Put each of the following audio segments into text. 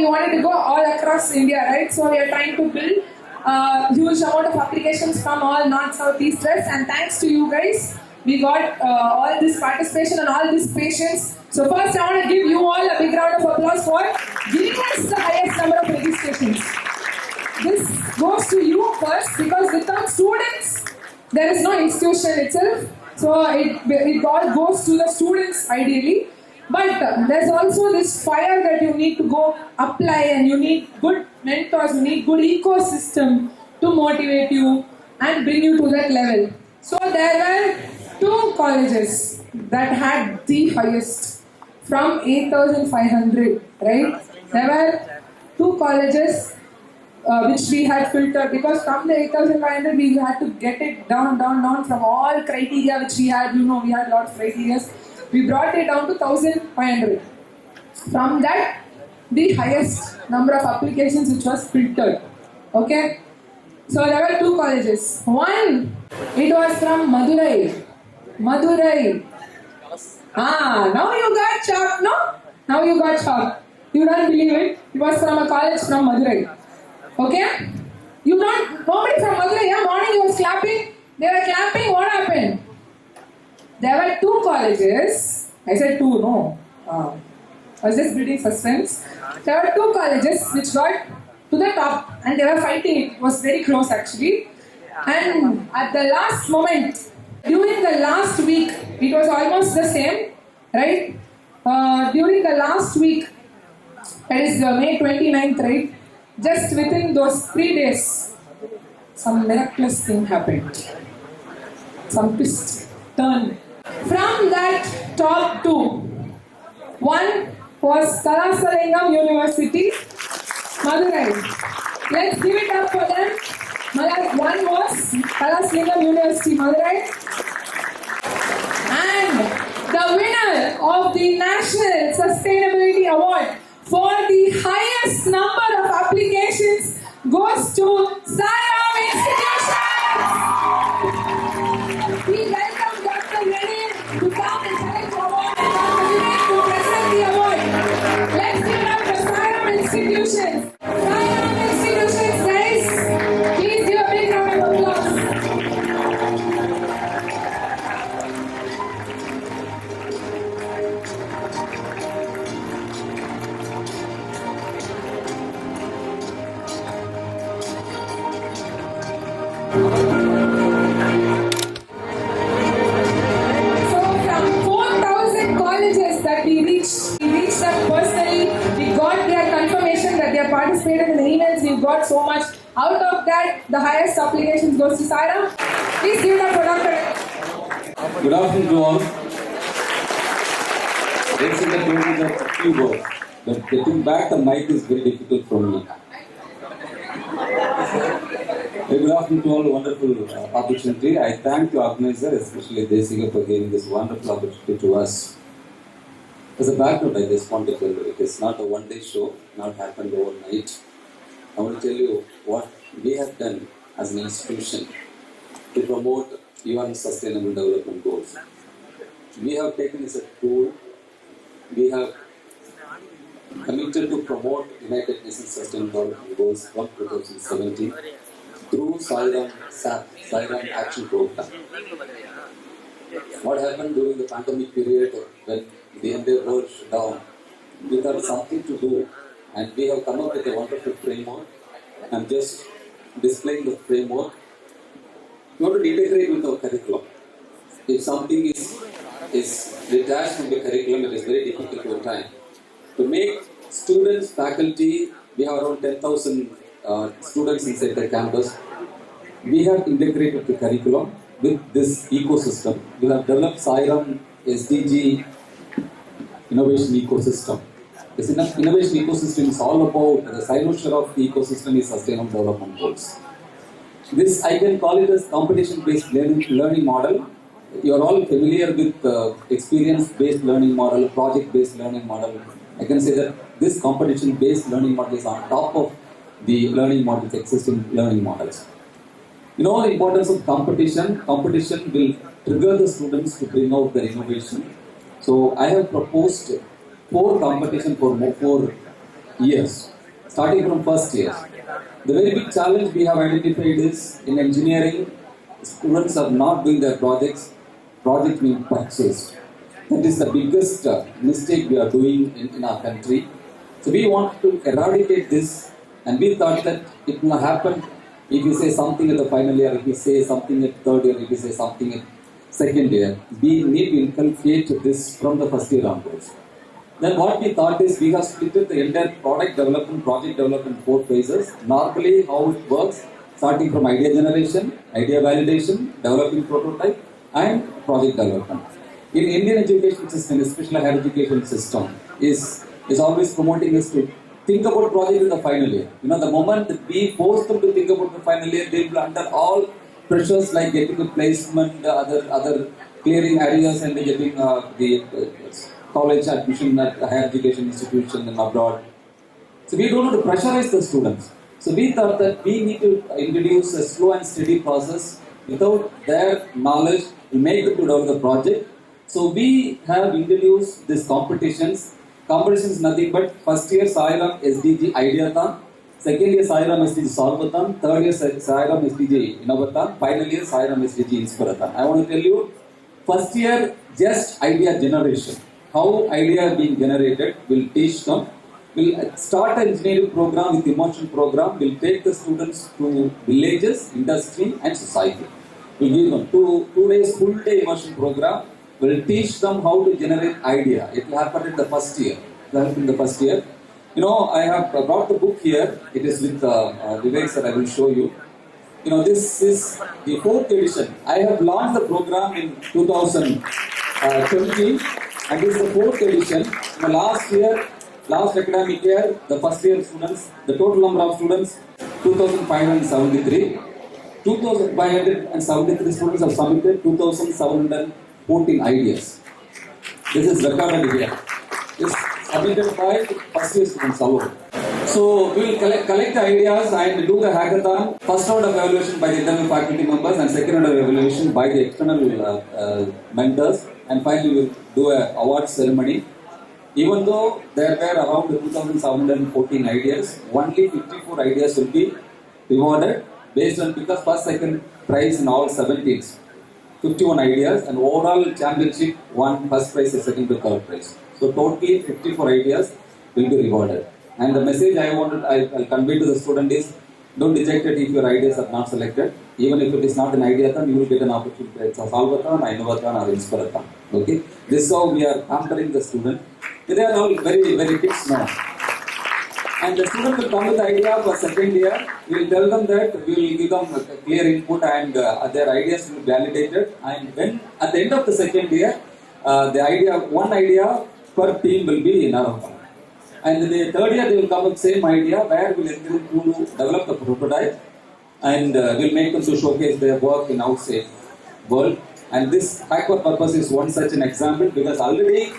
we wanted to go all across India, right? So we are trying to build huge amount of applications from all north, south, east, west, and thanks to you guys, we got all this participation and all this patience. So first, I want to give you all a big round of applause for giving us the highest number of registrations. This goes to you first because without students, there is no institution itself. So it all goes to the students ideally. But there's also this fire that you need to go apply, and you need good mentors, you need good ecosystem to motivate you and bring you to that level. So there were 2 colleges that had the highest from 8,500, right? There were 2 colleges which we had filtered because from the 8,500 we had to get it down from all criteria which we had. We had a lot of criteria. We brought it down to 1,500. From that, the highest number of applications which was filtered. Okay? So there were 2 colleges. One, it was from Madurai. Now you got shocked, no? Now you got shocked. You don't believe it? It was from a college from Madurai. Okay? Nobody from Madurai, yeah? Morning you was clapping. They were clapping, what happened? There were 2 colleges. I said 2, no. I was just building suspense. There were 2 colleges which got to the top and they were fighting. It was very close actually. And at the last moment, during the last week, it was almost the same, right? During the last week, that is May 29th, right? Just within those 3 days, some miraculous thing happened. Some twist, turn. From that top 2, one was Kalasalingam University, Madurai. Let's give it up for them. One was Kalasalingam University, Madurai. And the winner of the National Sustainability Award for the highest number of applications goes to SAIRAM Institutions. We welcome Dr. Rene to come and collect the award and Dr. Rene to present the award. Let's give it up for SAIRAM Institutions. SAIRAM Institutions, guys, please give a big round of applause. So from 4,000 colleges that we reached them personally, we got their confirmation that they have participated in the events. We got so much. Out of that, the highest applications goes to Sairam. Please give it up for Dr. Good afternoon to all. Let's see the privilege of a few words. But getting back the mic is very difficult for me. Good afternoon to all, wonderful opportunity. I thank the organizer, especially Desika, for giving this wonderful opportunity to us. As a background, I just want to tell you, it is not a one-day show, not happened overnight. I want to tell you what we have done as an institution to promote UN Sustainable Development Goals. We have taken as a tool, we have committed to promote United Nations Sustainable Development Goals from 2017 through Sairam Action Program. What happened during the pandemic period when the entire world shut down? We had something to do, and we have come up with a wonderful framework. I'm just displaying the framework. We want to integrate with our curriculum. If something is detached from the curriculum, it is very difficult to time. To make students, faculty, we have around 10,000 students inside the campus. We have integrated the curriculum with this ecosystem. We have developed Sairam SDG Innovation Ecosystem. This innovation ecosystem is all about the signature of the ecosystem is sustainable development goals. This I can call it as competition-based learning model. You are all familiar with experience-based learning model, project-based learning model. I can say that this competition-based learning model is on top of the learning models, existing learning models. You know the importance of competition. Competition will trigger the students to bring out their innovation. So I have proposed 4 competition for 4 years. starting from first year. The very big challenge we have identified is in engineering, students are not doing their projects being purchased. That is the biggest mistake we are doing in our country. So we want to eradicate this, and we thought that it will happen if you say something at the final year, if you say something at third year, if you say something at second year. We need to inculcate this from the first year onwards. Then what we thought is we have split the entire product development, project development, 4 phases. Normally how it works, starting from idea generation, idea validation, developing prototype, and project development. In Indian education system, especially higher education system, is always promoting us to think about project in the final year. You know, the moment that we force them to think about the final year, they will under all pressures like getting a placement, other clearing areas, and getting the college admission at a higher education institution and abroad. So we don't want to pressurize the students. So we thought that we need to introduce a slow and steady process without their knowledge to make them to develop the project. So we have introduced these competitions. Competition is nothing but first year SAIRAM SDG Ideathon, second year SAIRAM SDG Solvathon, third year SAIRAM SDG Innovathon, final year SAIRAM SDG Inspirathon. I want to tell you, first year just idea generation. How idea being generated, will teach them. We'll start an engineering program with immersion program. We'll take the students to villages, industry, and society. We'll give them two days full day immersion program. We'll teach them how to generate idea. It will happen in the first year. You know, I have brought the book here. It is with Vivek that I will show you. You know, this is the 4th edition. I have launched the program in 2020. And this is the 4th edition. In the last academic year, the first year students, the total number of students, 2,573. 2,573 students have submitted 2,714 ideas. This is recorded here. This is submitted by first year students alone. So we will collect the ideas and do the hackathon. First round of evaluation by the internal faculty members and second round of evaluation by the external mentors. And finally we will do an award ceremony. Even though there were around 2,714 ideas, only 54 ideas will be rewarded based on, because first, second prize in all 17s. 51 ideas, and overall championship won first prize and second to third prize. So totally 54 ideas will be rewarded. And the message I'll convey to the student is, don't reject it if your ideas are not selected. Even if it is not an ideathon, you will get an opportunity. It's a solvathon, innovathon, or inspirathon. Okay? This is how we are pampering the student. They are all very, very kids now. And the student will come with the idea for second year. We will tell them that we will give them a clear input and their ideas will be validated. And when at the end of the second year, one idea per team will be in our. And the third year they will come with same idea where we will encourage them to develop the prototype and we'll make them to showcase their work in outside world. And this hack for purpose is one such an example, because already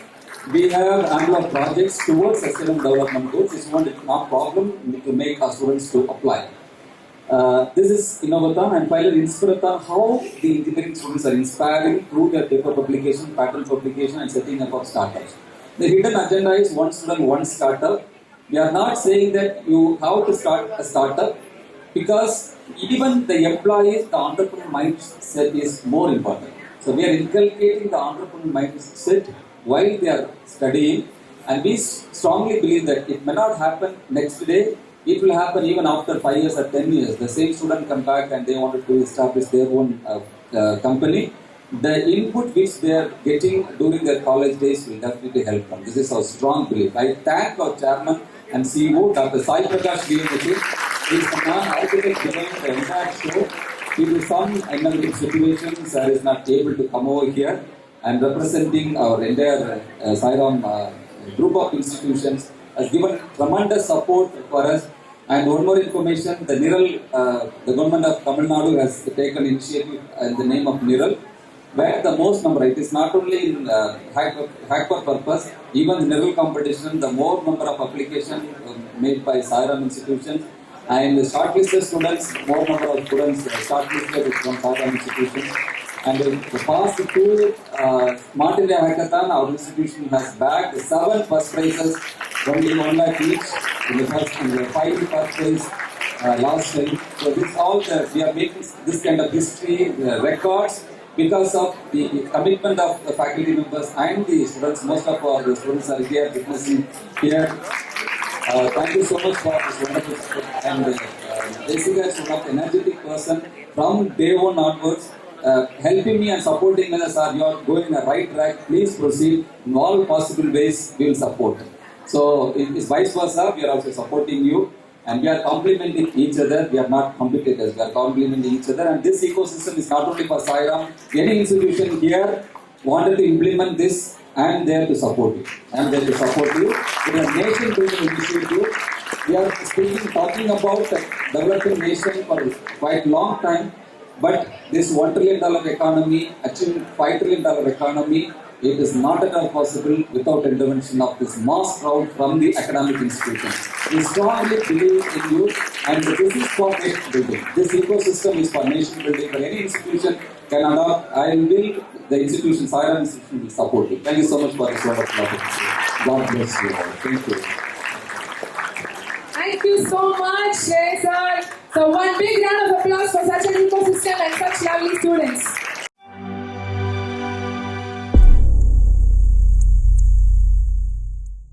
we have ample of projects towards sustainable development goals. It's not problem to make our students to apply. This is Innovathon, and finally Inspirathon, how the engineering students are inspiring through their paper publication, pattern publication, and setting up of startups. The hidden agenda is one student, one startup. We are not saying that you have to start a startup, because even the employees, the entrepreneurial mindset is more important. So we are inculcating the entrepreneurial mindset while they are studying, and we strongly believe that it may not happen next day. It will happen even after 5 years or 10 years. The same student come back and they wanted to establish their own company. The input which they are getting during their college days will definitely help them. This is our strong belief. I thank our chairman and CEO, Dr. Sai Prakash Girimati. He is the non-architect behind the entire show. Due to some economic situations, I is not able to come over here, and representing our entire SAIRAM group of institutions has given tremendous support for us. And one more information, the NIRAL, the government of Tamil Nadu has taken initiative in the name of NIRAL, where the most number, it is not only in hack for purpose, even the NIRAL competition, the more number of applications made by SAIRAM Institutions, and shortlisted students, more number of students shortlisted from SAIRAM Institutions. And the past 2 Smart India Hackathon, our institution has bagged 7 first prizes only 1 lakh each in the first and the 5 first prize last time. So this all we are making this kind of history records because of the commitment of the faculty members and the students. Most of our students are here witnessing here. Thank you so much for this wonderful support. And Jessica is one of the energetic person from day one onwards, helping me and supporting me. Sir, you are going in the right track. Please proceed in all possible ways. We will support. So it is vice versa. We are also supporting you, and we are complementing each other. We are not competitors. We are complementing each other. And this ecosystem is not only for Sairam. Any institution here wanted to implement this. I am there to support you. I am there to support you. It is a nation building initiative. We are talking about developing nation for quite long time. But this $1 trillion economy, achieving $5 trillion economy, it is not at all possible without intervention of this mass crowd from the academic institutions. We strongly believe in you, and this is for nation building. This ecosystem is for nation building. For any institution can adopt, the institution, SAIRAM Institution will support you. Thank you so much for this wonderful opportunity. God bless you all. Thank you. Thank you so much, Shay sir. So one big round of applause for such an